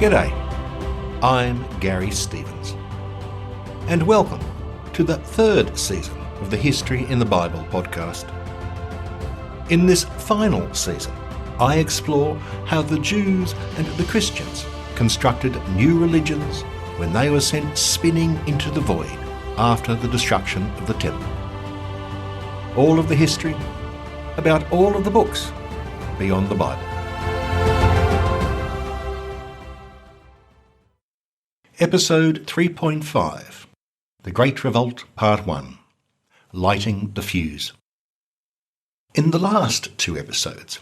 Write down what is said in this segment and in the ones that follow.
G'day, I'm Garry Stevens, and welcome to the third season of the History in the Bible podcast. In this final season, I explore how the Jews and the Christians constructed new religions when they were sent spinning into the void after the destruction of the temple. All of the history about all of the books beyond the Bible. Episode 3.5, The Great Revolt, Part 1, Lighting the Fuse. In the last two episodes,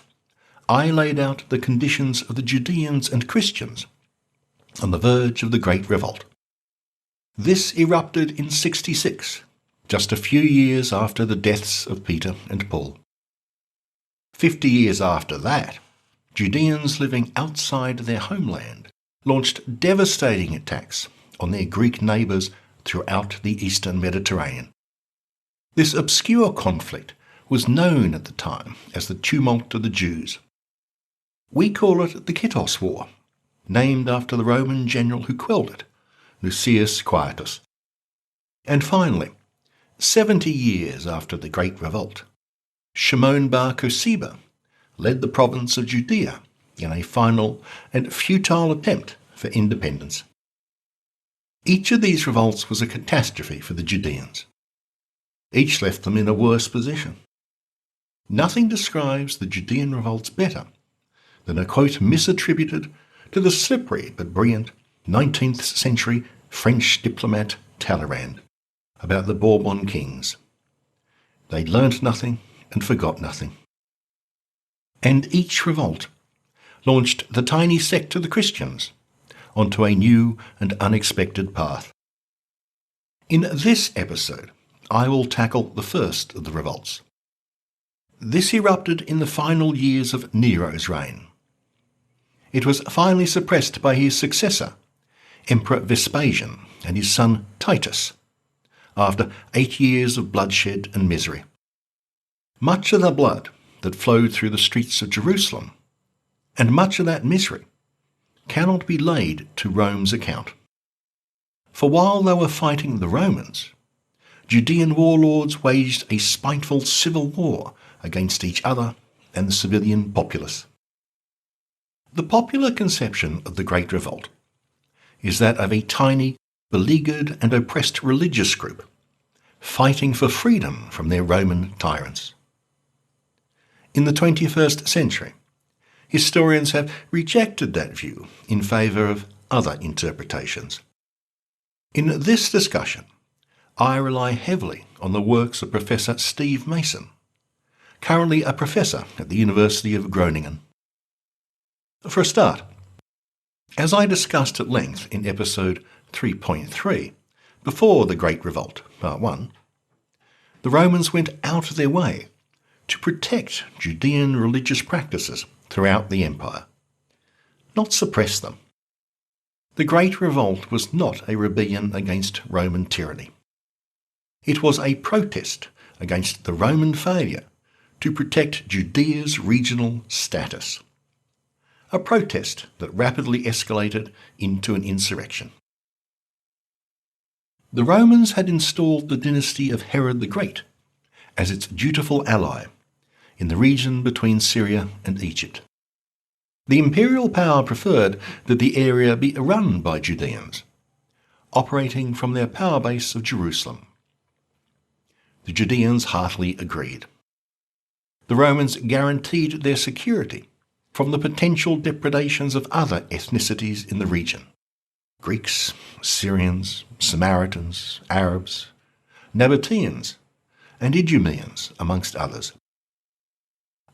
I laid out the conditions of the Judeans and Christians on the verge of the Great Revolt. This erupted in 66, just a few years after the deaths of Peter and Paul. 50 years after that, Judeans living outside their homeland launched devastating attacks on their Greek neighbours throughout the eastern Mediterranean. This obscure conflict was known at the time as the Tumult of the Jews. We call it the Kittos War, named after the Roman general who quelled it, Lucius Quietus. And finally, 70 years after the Great Revolt, Shimon bar Kosiba led the province of Judea in a final and futile attempt for independence. Each of these revolts was a catastrophe for the Judeans. Each left them in a worse position. Nothing describes the Judean revolts better than a quote misattributed to the slippery but brilliant 19th century French diplomat Talleyrand about the Bourbon kings. They learnt nothing and forgot nothing. And each revolt launched the tiny sect of the Christians onto a new and unexpected path. In this episode, I will tackle the first of the revolts. This erupted in the final years of Nero's reign. It was finally suppressed by his successor, Emperor Vespasian, and his son Titus, after 8 years of bloodshed and misery. Much of the blood that flowed through the streets of Jerusalem, and much of that misery, cannot be laid to Rome's account. For while they were fighting the Romans, Judean warlords waged a spiteful civil war against each other and the civilian populace. The popular conception of the Great Revolt is that of a tiny, beleaguered and oppressed religious group fighting for freedom from their Roman tyrants. In the 21st century, historians have rejected that view in favour of other interpretations. In this discussion, I rely heavily on the works of Professor Steve Mason, currently a professor at the University of Groningen. For a start, as I discussed at length in episode 3.3, before the Great Revolt, Part 1, the Romans went out of their way to protect Judean religious practices throughout the empire, not suppress them. The Great Revolt was not a rebellion against Roman tyranny. It was a protest against the Roman failure to protect Judea's regional status. A protest that rapidly escalated into an insurrection. The Romans had installed the dynasty of Herod the Great as its dutiful ally in the region between Syria and Egypt. The imperial power preferred that the area be run by Judeans, operating from their power base of Jerusalem. The Judeans heartily agreed. The Romans guaranteed their security from the potential depredations of other ethnicities in the region: Greeks, Syrians, Samaritans, Arabs, Nabateans, and Idumeans, amongst others.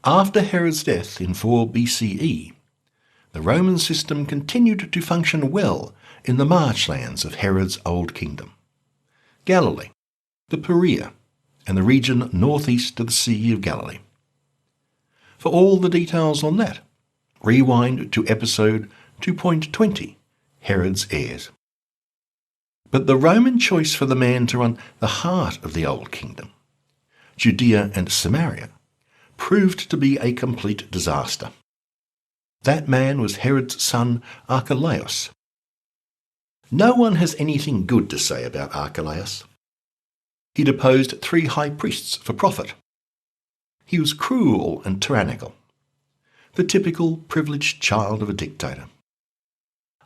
After Herod's death in 4 BCE, the Roman system continued to function well in the marchlands of Herod's Old Kingdom, Galilee, the Perea, and the region northeast of the Sea of Galilee. For all the details on that, rewind to episode 2.20, Herod's Heirs. But the Roman choice for the man to run the heart of the Old Kingdom, Judea and Samaria, proved to be a complete disaster. That man was Herod's son Archelaus. No one has anything good to say about Archelaus. He deposed 3 high priests for profit. He was cruel and tyrannical, the typical privileged child of a dictator.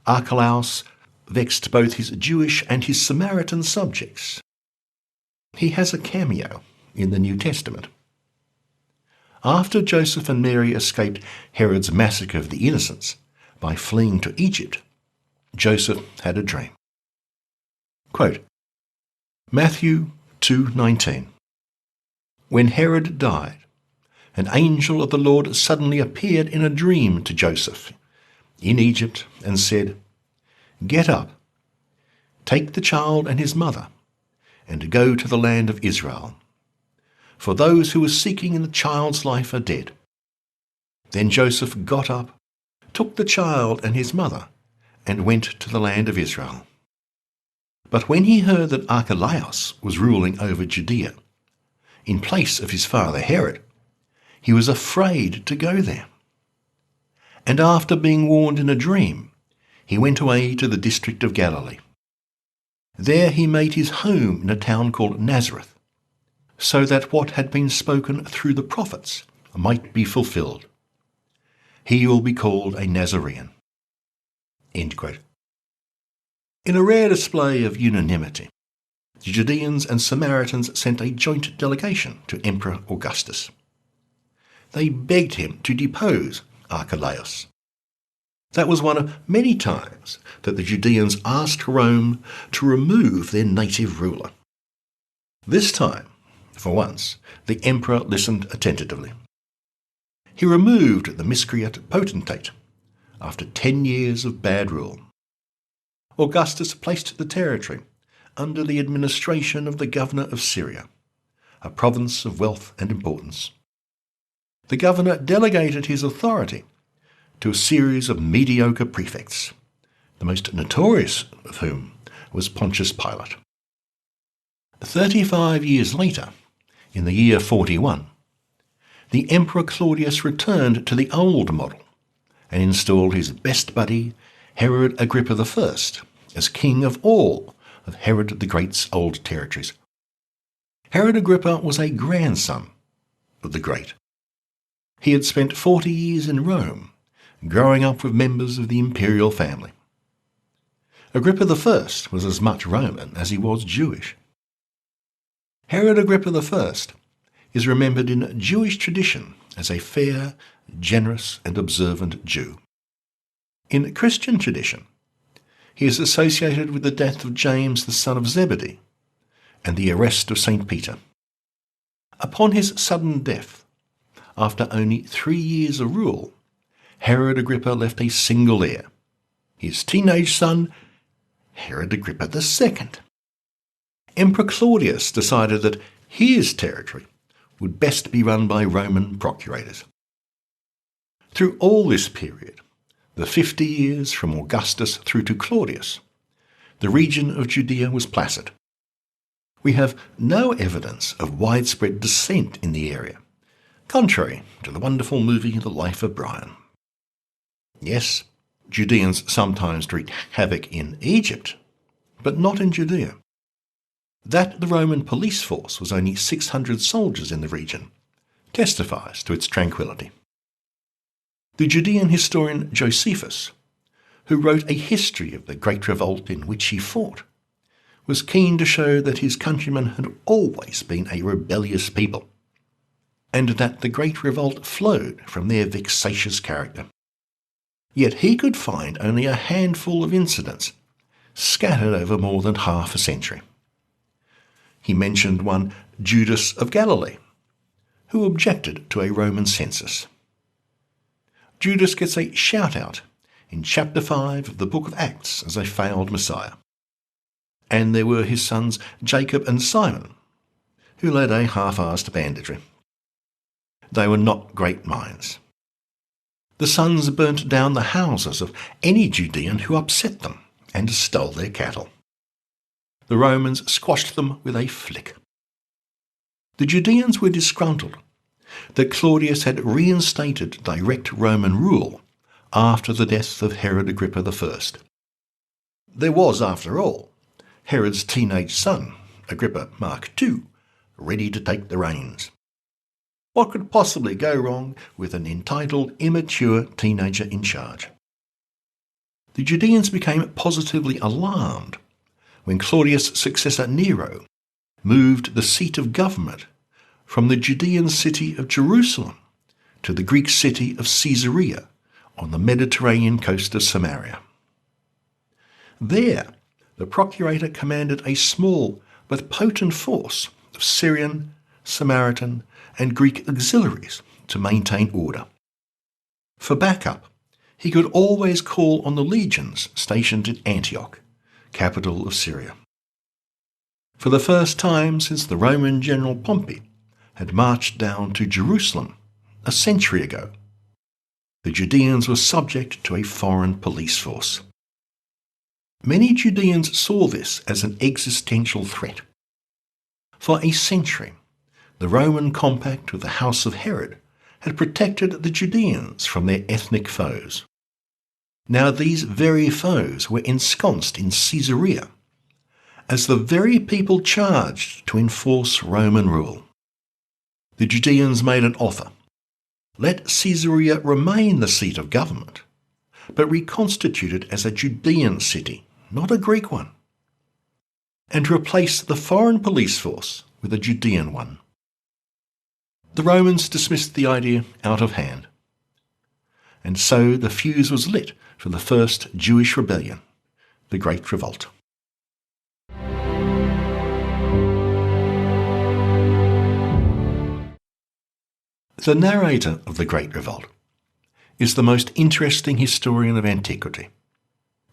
Archelaus vexed both his Jewish and his Samaritan subjects. He has a cameo in the New Testament. After Joseph and Mary escaped Herod's massacre of the innocents by fleeing to Egypt, Joseph had a dream. Quote, Matthew 2:19. When Herod died, an angel of the Lord suddenly appeared in a dream to Joseph in Egypt and said, Get up, take the child and his mother, and go to the land of Israel. For those who were seeking in the child's life are dead. Then Joseph got up, took the child and his mother, and went to the land of Israel. But when he heard that Archelaus was ruling over Judea, in place of his father Herod, he was afraid to go there. And after being warned in a dream, he went away to the district of Galilee. There he made his home in a town called Nazareth, so that what had been spoken through the prophets might be fulfilled. He will be called a Nazarene. End quote. In a rare display of unanimity, the Judeans and Samaritans sent a joint delegation to Emperor Augustus. They begged him to depose Archelaus. That was one of many times that the Judeans asked Rome to remove their native ruler. This time, for once, the emperor listened attentively. He removed the miscreant potentate after 10 years of bad rule. Augustus placed the territory under the administration of the governor of Syria, a province of wealth and importance. The governor delegated his authority to a series of mediocre prefects, the most notorious of whom was Pontius Pilate. 35 years later, in the year 41, the Emperor Claudius returned to the old model and installed his best buddy, Herod Agrippa I, as king of all of Herod the Great's old territories. Herod Agrippa was a grandson of the Great. He had spent 40 years in Rome, growing up with members of the imperial family. Agrippa I was as much Roman as he was Jewish. Herod Agrippa I is remembered in Jewish tradition as a fair, generous and observant Jew. In Christian tradition, he is associated with the death of James the son of Zebedee and the arrest of St. Peter. Upon his sudden death, after only 3 years of rule, Herod Agrippa left a single heir, his teenage son, Herod Agrippa II. Emperor Claudius decided that his territory would best be run by Roman procurators. Through all this period, the 50 years from Augustus through to Claudius, the region of Judea was placid. We have no evidence of widespread dissent in the area, contrary to the wonderful movie The Life of Brian. Yes, Judeans sometimes wreaked havoc in Egypt, but not in Judea. That the Roman police force was only 600 soldiers in the region testifies to its tranquility. The Judean historian Josephus, who wrote a history of the Great Revolt in which he fought, was keen to show that his countrymen had always been a rebellious people, and that the Great Revolt flowed from their vexatious character. Yet he could find only a handful of incidents, scattered over more than half a century. He mentioned one Judas of Galilee, who objected to a Roman census. Judas gets a shout-out in chapter 5 of the book of Acts as a failed Messiah. And there were his sons Jacob and Simon, who led a half-assed banditry. They were not great minds. The sons burnt down the houses of any Judean who upset them and stole their cattle. The Romans squashed them with a flick. The Judeans were disgruntled that Claudius had reinstated direct Roman rule after the death of Herod Agrippa I. There was, after all, Herod's teenage son, Agrippa Mark II, ready to take the reins. What could possibly go wrong with an entitled, immature teenager in charge? The Judeans became positively alarmed when Claudius' successor Nero moved the seat of government from the Judean city of Jerusalem to the Greek city of Caesarea on the Mediterranean coast of Samaria. There, the procurator commanded a small but potent force of Syrian, Samaritan, and Greek auxiliaries to maintain order. For backup, he could always call on the legions stationed in Antioch, capital of Syria. For the first time since the Roman general Pompey had marched down to Jerusalem a century ago, the Judeans were subject to a foreign police force. Many Judeans saw this as an existential threat. For a century, the Roman compact with the house of Herod had protected the Judeans from their ethnic foes. Now these very foes were ensconced in Caesarea as the very people charged to enforce Roman rule. The Judeans made an offer. Let Caesarea remain the seat of government, but reconstitute it as a Judean city, not a Greek one, and replace the foreign police force with a Judean one. The Romans dismissed the idea out of hand, and so the fuse was lit for the first Jewish rebellion, the Great Revolt. The narrator of the Great Revolt is the most interesting historian of antiquity,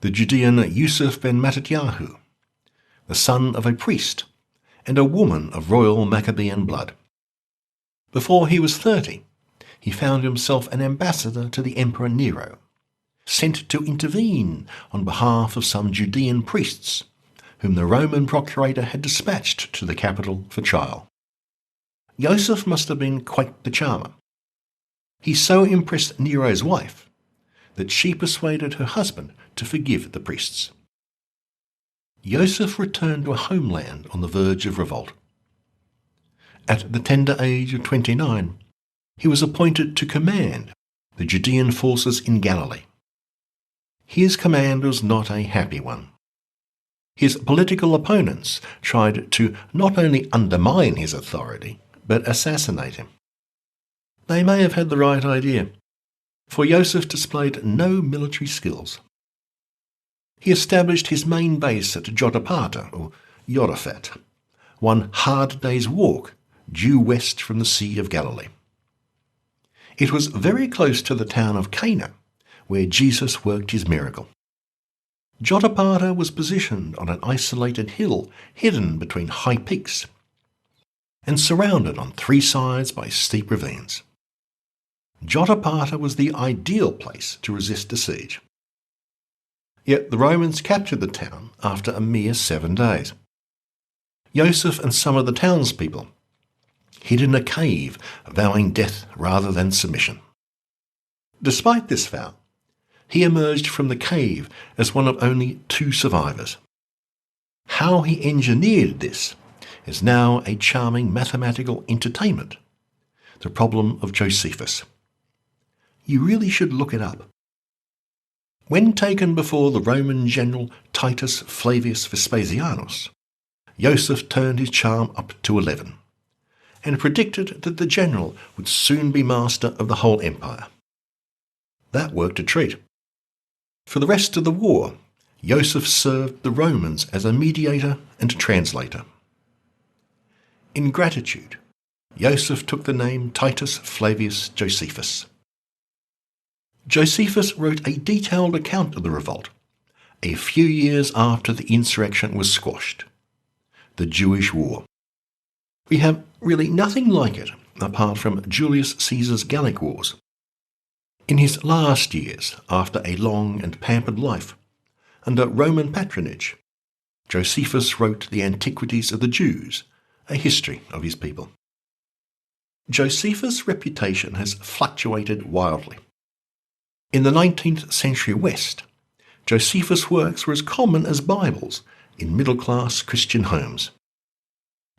the Judean Yusuf ben Mattatyahu, the son of a priest and a woman of royal Maccabean blood. Before he was 30, he found himself an ambassador to the Emperor Nero, sent to intervene on behalf of some Judean priests whom the Roman procurator had dispatched to the capital for trial. Yusuf must have been quite the charmer. He so impressed Nero's wife that she persuaded her husband to forgive the priests. Yusuf returned to a homeland on the verge of revolt. At the tender age of 29, he was appointed to command the Judean forces in Galilee. His command was not a happy one. His political opponents tried to not only undermine his authority, but assassinate him. They may have had the right idea, for Yusuf displayed no military skills. He established his main base at Jotapata, or Yorafat, one hard day's walk due west from the Sea of Galilee. It was very close to the town of Cana, where Jesus worked his miracle. Jotapata was positioned on an isolated hill hidden between high peaks and surrounded on three sides by steep ravines. Jotapata was the ideal place to resist a siege. Yet the Romans captured the town after a mere 7 days. Yusuf and some of the townspeople hid in a cave, vowing death rather than submission. Despite this vow, he emerged from the cave as one of only 2 survivors. How he engineered this is now a charming mathematical entertainment, the problem of Josephus. You really should look it up. When taken before the Roman general Titus Flavius Vespasianus, Yusuf turned his charm up to 11 and predicted that the general would soon be master of the whole empire. That worked a treat. For the rest of the war, Yusuf served the Romans as a mediator and translator. In gratitude, Yusuf took the name Titus Flavius Josephus. Josephus wrote a detailed account of the revolt a few years after the insurrection was squashed, the Jewish War. We have really nothing like it apart from Julius Caesar's Gallic Wars. In his last years, after a long and pampered life, under Roman patronage, Josephus wrote the Antiquities of the Jews, a history of his people. Josephus' reputation has fluctuated wildly. In the 19th century West, Josephus' works were as common as Bibles in middle-class Christian homes.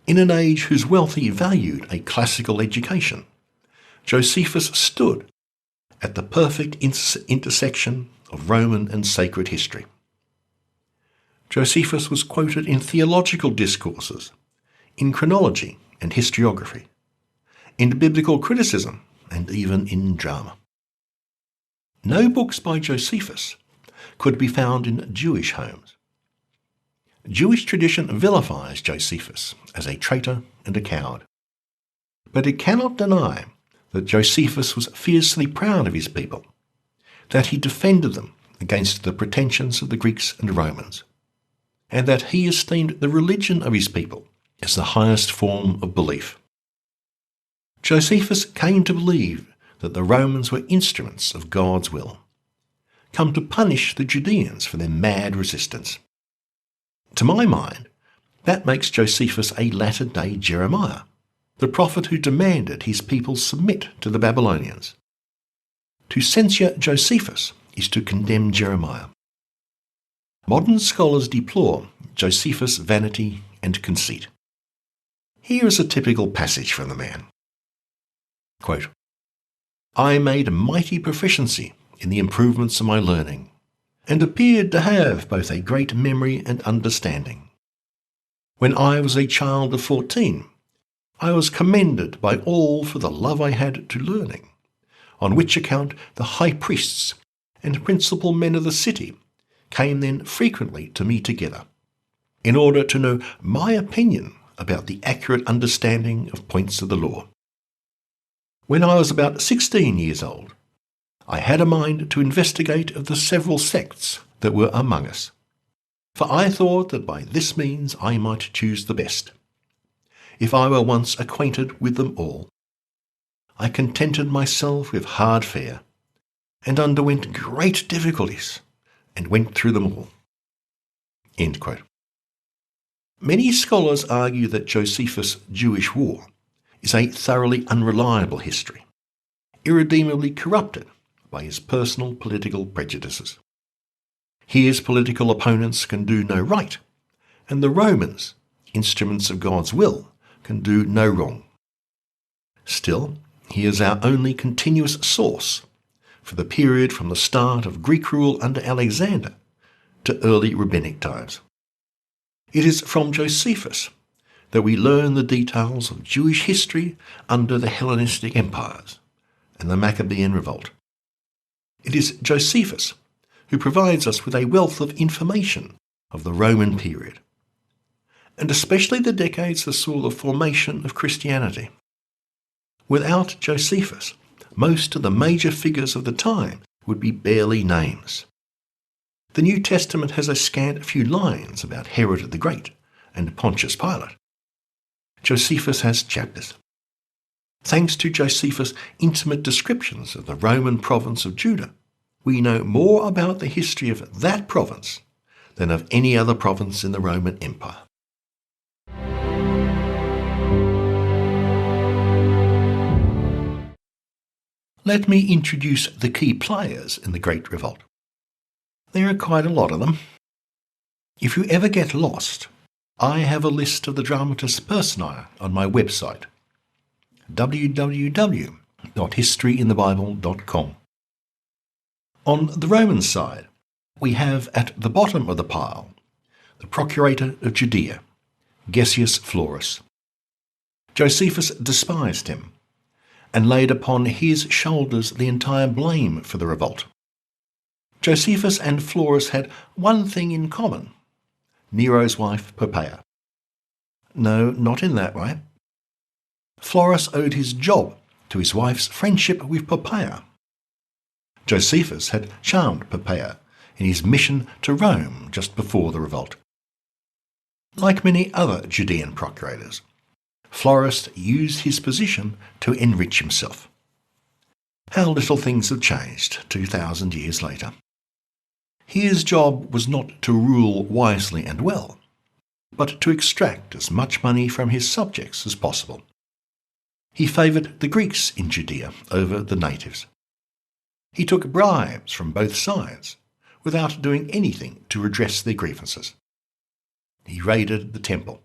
In an age whose wealthy valued a classical education, Josephus stood at the perfect intersection of Roman and sacred history. Josephus was quoted in theological discourses, in chronology and historiography, in biblical criticism, and even in drama. No books by Josephus could be found in Jewish homes. Jewish tradition vilifies Josephus as a traitor and a coward. But it cannot deny that Josephus was fiercely proud of his people, that he defended them against the pretensions of the Greeks and Romans, and that he esteemed the religion of his people as the highest form of belief. Josephus came to believe that the Romans were instruments of God's will, come to punish the Judeans for their mad resistance. To my mind, that makes Josephus a latter-day Jeremiah, the prophet who demanded his people submit to the Babylonians. To censure Josephus is to condemn Jeremiah. Modern scholars deplore Josephus' vanity and conceit. Here is a typical passage from the man. Quote, "I made mighty proficiency in the improvements of my learning, and appeared to have both a great memory and understanding. When I was a child of 14, I was commended by all for the love I had to learning, on which account the high priests and principal men of the city came then frequently to me together, in order to know my opinion about the accurate understanding of points of the law. When I was about 16 years old, I had a mind to investigate of the several sects that were among us, for I thought that by this means I might choose the best. If I were once acquainted with them all, I contented myself with hard fare, and underwent great difficulties, and went through them all." End quote. Many scholars argue that Josephus' Jewish War is a thoroughly unreliable history, irredeemably corrupted by his personal political prejudices. His political opponents can do no right, and the Romans, instruments of God's will, can do no wrong. Still, he is our only continuous source for the period from the start of Greek rule under Alexander to early rabbinic times. It is from Josephus that we learn the details of Jewish history under the Hellenistic empires and the Maccabean Revolt. It is Josephus who provides us with a wealth of information of the Roman period, and especially the decades that saw the formation of Christianity. Without Josephus, most of the major figures of the time would be barely names. The New Testament has a scant few lines about Herod the Great and Pontius Pilate. Josephus has chapters. Thanks to Josephus' intimate descriptions of the Roman province of Judah, we know more about the history of that province than of any other province in the Roman Empire. Let me introduce the key players in the Great Revolt. There are quite a lot of them. If you ever get lost, I have a list of the dramatis personae on my website, www.historyinthebible.com. On the Roman side, we have at the bottom of the pile the procurator of Judea, Gessius Florus. Josephus despised him and laid upon his shoulders the entire blame for the revolt. Josephus and Florus had one thing in common: Nero's wife Poppaea. No, not in that way. Florus owed his job to his wife's friendship with Poppaea. Josephus had charmed Poppaea in his mission to Rome just before the revolt. Like many other Judean procurators, Florus used his position to enrich himself. How little things have changed 2,000 years later. His job was not to rule wisely and well, but to extract as much money from his subjects as possible. He favoured the Greeks in Judea over the natives. He took bribes from both sides without doing anything to redress their grievances. He raided the temple.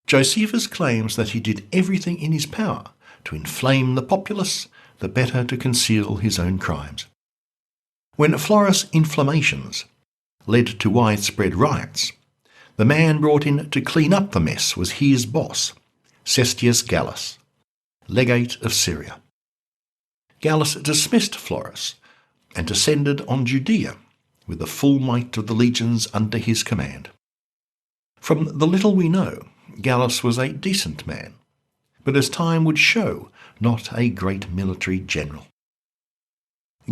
Josephus claims that he did everything in his power to inflame the populace, the better to conceal his own crimes. When Florus' inflammations led to widespread riots, the man brought in to clean up the mess was his boss, Cestius Gallus, legate of Syria. Gallus dismissed Florus and descended on Judea with the full might of the legions under his command. From the little we know, Gallus was a decent man, but as time would show, not a great military general.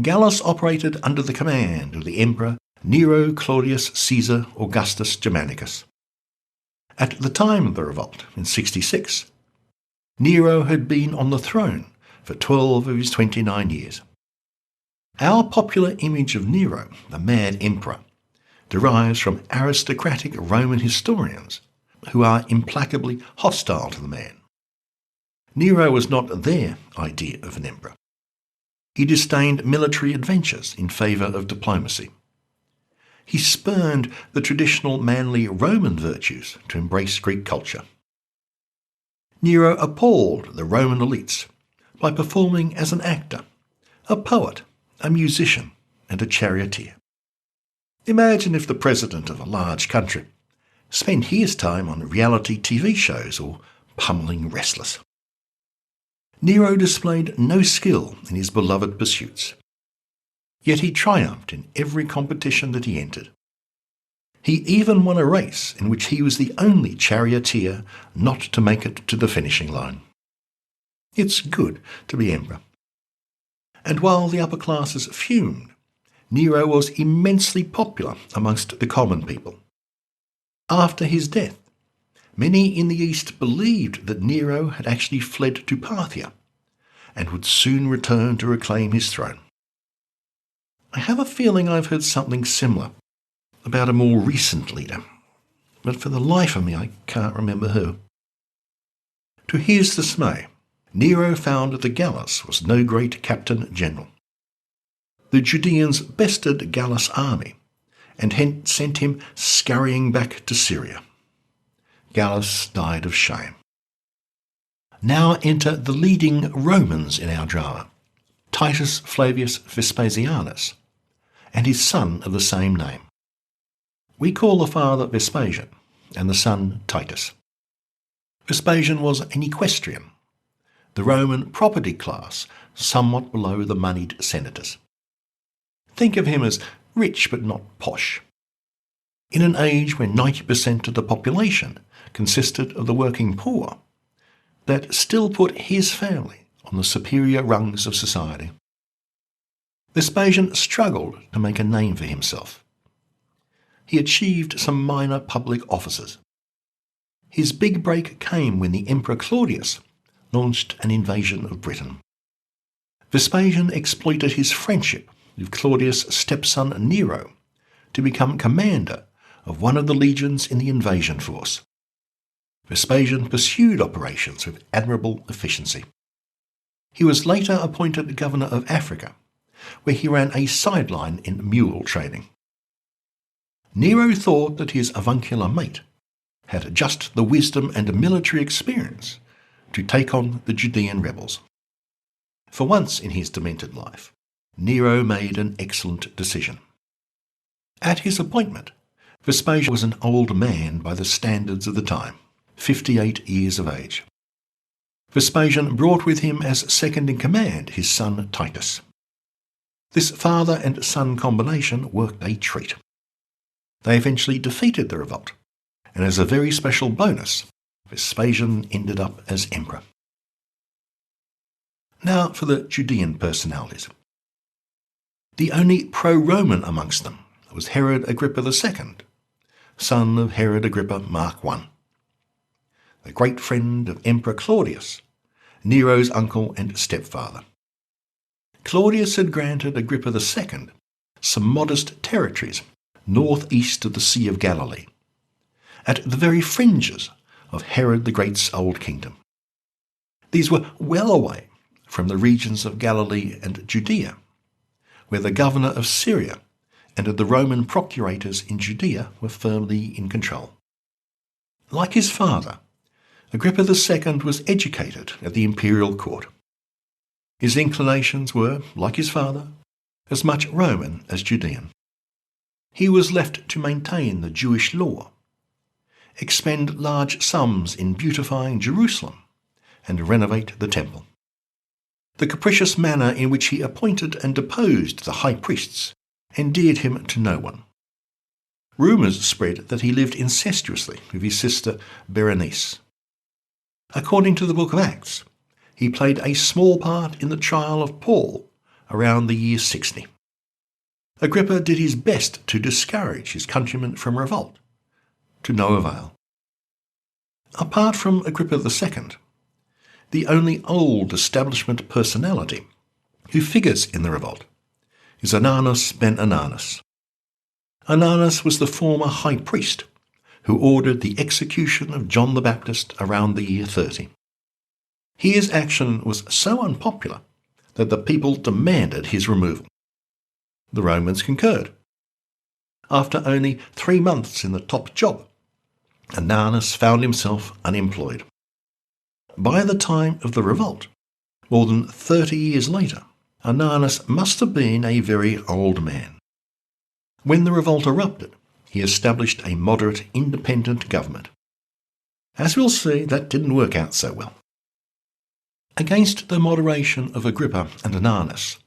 Gallus operated under the command of the Emperor Nero Claudius Caesar Augustus Germanicus. At the time of the revolt, in 66, Nero had been on the throne for 12 of his 29 years. Our popular image of Nero, the mad emperor, derives from aristocratic Roman historians who are implacably hostile to the man. Nero was not their idea of an emperor. He disdained military adventures in favour of diplomacy. He spurned the traditional manly Roman virtues to embrace Greek culture. Nero appalled the Roman elites by performing as an actor, a poet, a musician, and a charioteer. Imagine if the president of a large country spent his time on reality TV shows or pummeling wrestlers. Nero displayed no skill in his beloved pursuits, yet he triumphed in every competition that he entered. He even won a race in which he was the only charioteer not to make it to the finishing line. It's good to be emperor. And while the upper classes fumed, Nero was immensely popular amongst the common people. After his death, many in the East believed that Nero had actually fled to Parthia and would soon return to reclaim his throne. I have a feeling I've heard something similar about a more recent leader, but for the life of me I can't remember who. To his dismay, Nero found that Gallus was no great captain general. The Judeans bested Gallus' army and hence sent him scurrying back to Syria. Gallus died of shame. Now enter the leading Romans in our drama, Titus Flavius Vespasianus, and his son of the same name. We call the father Vespasian and the son Titus. Vespasian was an equestrian, the Roman property class somewhat below the moneyed senators. Think of him as rich but not posh. In an age when 90% of the population consisted of the working poor, that still put his family on the superior rungs of society. Vespasian struggled to make a name for himself. He achieved some minor public offices. His big break came when the Emperor Claudius launched an invasion of Britain. Vespasian exploited his friendship with Claudius' stepson Nero to become commander of one of the legions in the invasion force. Vespasian pursued operations with admirable efficiency. He was later appointed governor of Africa, where he ran a sideline in mule training. Nero thought that his avuncular mate had just the wisdom and military experience to take on the Judean rebels. For once in his demented life, Nero made an excellent decision. At his appointment, Vespasian was an old man by the standards of the time, 58 years of age. Vespasian brought with him as second in command his son Titus. This father and son combination worked a treat. They eventually defeated the revolt, and as a very special bonus, Vespasian ended up as emperor. Now for the Judean personalities. The only pro-Roman amongst them was Herod Agrippa II, son of Herod Agrippa Mark I, the great friend of Emperor Claudius, Nero's uncle and stepfather. Claudius had granted Agrippa II some modest territories northeast of the Sea of Galilee, at the very fringes of Herod the Great's old kingdom. These were well away from the regions of Galilee and Judea, where the governor of Syria and the Roman procurators in Judea were firmly in control. Like his father, Agrippa II was educated at the imperial court. His inclinations were, like his father, as much Roman as Judean. He was left to maintain the Jewish law, expend large sums in beautifying Jerusalem, and renovate the temple. The capricious manner in which he appointed and deposed the high priests endeared him to no one. Rumours spread that he lived incestuously with his sister Berenice. According to the book of Acts, he played a small part in the trial of Paul around the year 60. Agrippa did his best to discourage his countrymen from revolt, to no avail. Apart from Agrippa II, the only old establishment personality who figures in the revolt is Ananus ben Ananus. Ananus was the former high priest who ordered the execution of John the Baptist around the year 30. His action was so unpopular that the people demanded his removal. The Romans concurred. After only 3 months in the top job, Ananus found himself unemployed. By the time of the revolt, more than 30 years later, Ananus must have been a very old man. When the revolt erupted, he established a moderate, independent government. As we'll see, that didn't work out so well. Against the moderation of Agrippa and Ananus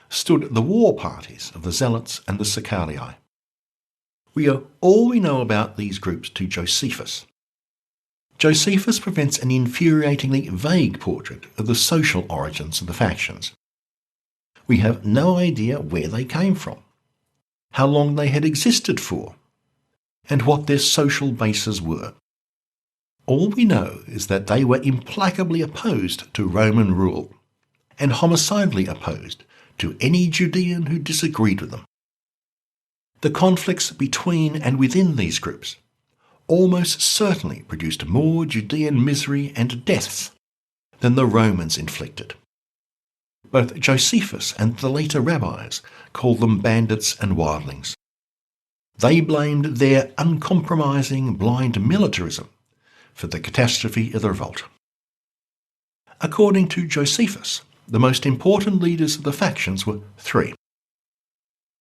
stood the war parties of the Zealots and the Sicarii. We owe all we know about these groups to Josephus. Josephus presents an infuriatingly vague portrait of the social origins of the factions. We have no idea where they came from, how long they had existed for, and what their social bases were. All we know is that they were implacably opposed to Roman rule, and homicidally opposed to any Judean who disagreed with them. The conflicts between and within these groups almost certainly produced more Judean misery and deaths than the Romans inflicted. Both Josephus and the later rabbis called them bandits and wildlings. They blamed their uncompromising blind militarism for the catastrophe of the revolt. According to Josephus, the most important leaders of the factions were 3.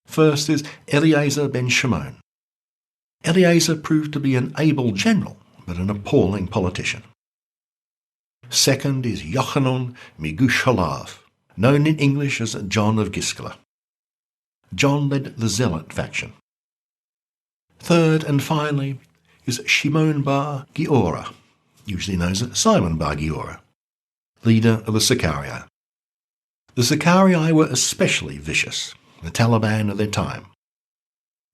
First is Eleazar ben Shimon. Eleazar proved to be an able general, but an appalling politician. Second is Yochanan Migush Halav, known in English as John of Giscala. John led the Zealot faction. Third and finally is Shimon bar Giora, usually known as Simon bar Giora, leader of the Sicarii. The Sicarii were especially vicious, the Taliban of their time.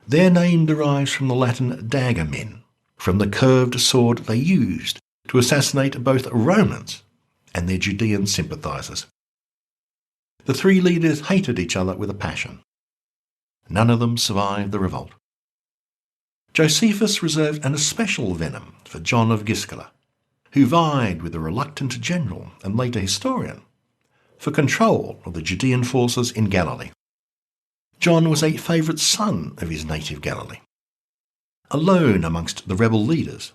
Their name derives from the Latin dagger men, from the curved sword they used to assassinate both Romans and their Judean sympathisers. The 3 leaders hated each other with a passion. None of them survived the revolt. Josephus reserved an especial venom for John of Giscala, who vied with the reluctant general and later historian for control of the Judean forces in Galilee. John was a favourite son of his native Galilee. Alone amongst the rebel leaders,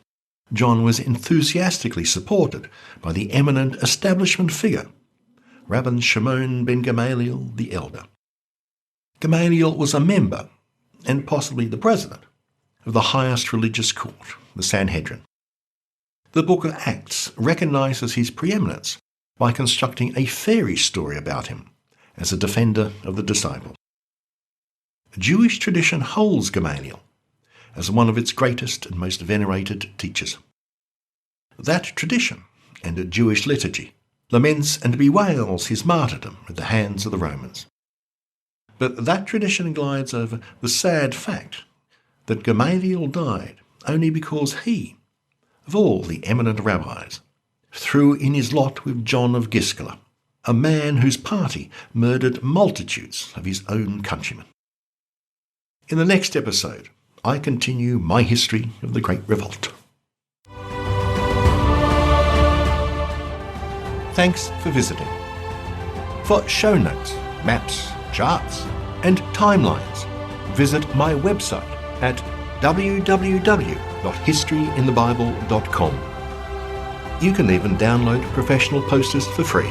John was enthusiastically supported by the eminent establishment figure, Rabban Shimon ben Gamaliel the Elder. Gamaliel was a member, and possibly the president, of the highest religious court, the Sanhedrin. The book of Acts recognises his preeminence by constructing a fairy story about him as a defender of the disciples. Jewish tradition holds Gamaliel as one of its greatest and most venerated teachers. That tradition, and a Jewish liturgy, laments and bewails his martyrdom at the hands of the Romans. But that tradition glides over the sad fact that Gamaliel died only because he, of all the eminent rabbis, threw in his lot with John of Giscala, a man whose party murdered multitudes of his own countrymen. In the next episode, I continue my history of the Great Revolt. Thanks for visiting. For show notes, maps, charts, and timelines, visit my website at www.historyinthebible.com. You can even download professional posters for free.